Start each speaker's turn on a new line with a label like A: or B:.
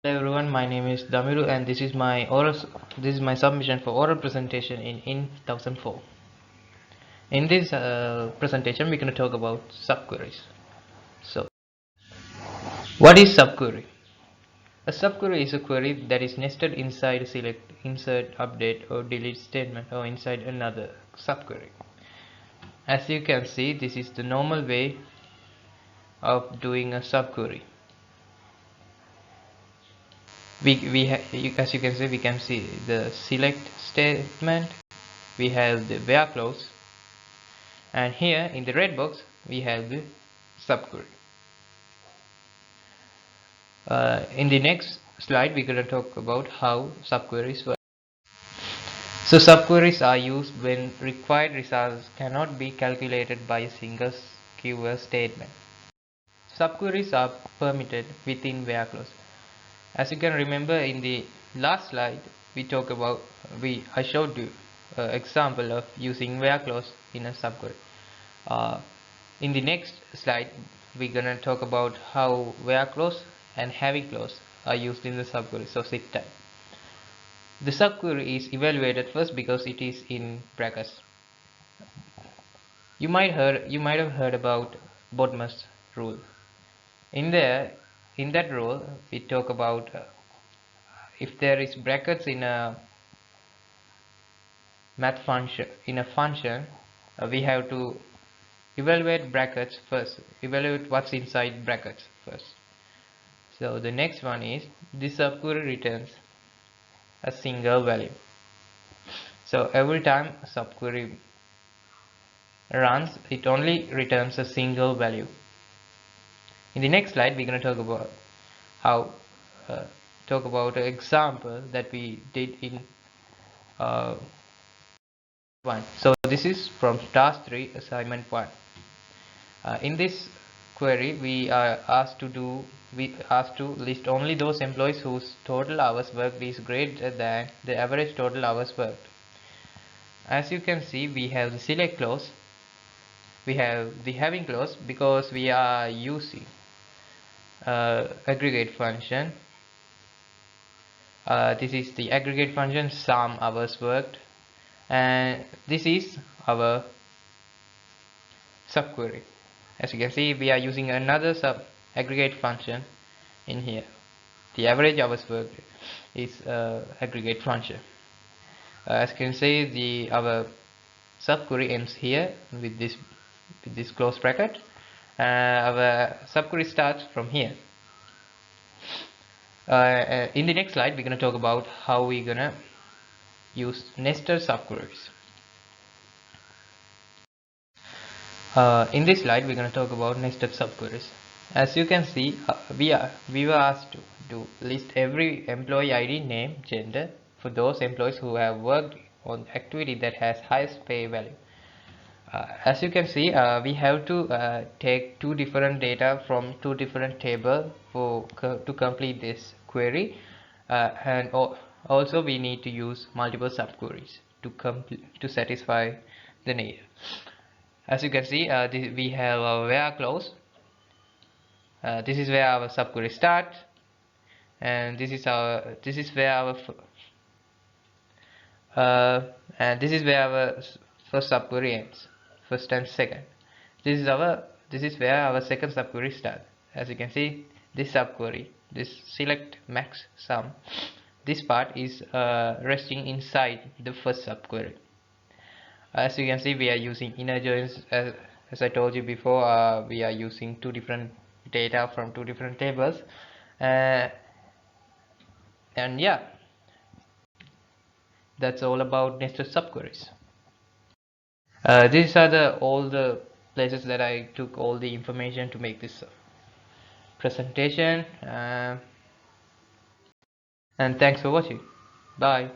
A: Hello everyone, my name is Damiru and this is my submission for oral presentation in 1004. In this presentation we're going to talk about subqueries. So what is subquery? A subquery is a query that is nested inside a select, insert, update or delete statement or inside another subquery. As you can see, this is the normal way of doing a subquery. As you can see, we can see the select statement, we have the where clause, and here in the red box we have the subquery. In the next slide we're going to talk about how subqueries work. So subqueries are used when required results cannot be calculated by a single keyword statement. Subqueries are permitted within where clause. As you can remember, in the last slide we talked about I showed you example of using where clause in a subquery. In the next slide we're gonna talk about how where clause and having clause are used in the subquery. So sit tight. The subquery is evaluated first because it is in brackets. You might have heard about Bodmer's rule. In that rule we talk about if there is brackets in a math function, we have to evaluate brackets first, evaluate what's inside brackets first. So the next one is this subquery returns a single value. So every time subquery runs, it only returns a single value. In the next slide we're going to talk about how an example that we did in 1. So this is from task 3 assignment 1. In this query we are asked to list only those employees whose total hours worked is greater than the average total hours worked. As you can see, we have the select clause, we have the having clause because we are using aggregate function. This is the aggregate function sum hours worked, and this is our subquery. As you can see, we are using another sub aggregate function in here. The average hours worked is aggregate function. As you can see, our subquery ends here with this close bracket. Our subquery starts from here. In the next slide we're going to talk about how we're going to use nested subqueries. In this slide we're going to talk about nested subqueries. As you can see, we were asked to list every employee ID, name, gender for those employees who have worked on activity that has highest pay value. As you can see, we have to take two different data from two different tables to complete this query, and also we need to use multiple subqueries to satisfy the need. As you can see, we have our where clause. This is where our subquery starts, and this is where our first subquery ends, first and second. This is where our second subquery starts. As you can see, this subquery, this select max sum, this part is resting inside the first subquery. As you can see, we are using inner joins. As I told you before, we are using two different data from two different tables, and yeah, that's all about nested subqueries. These are all the places that I took all the information to make this presentation, and thanks for watching. Bye.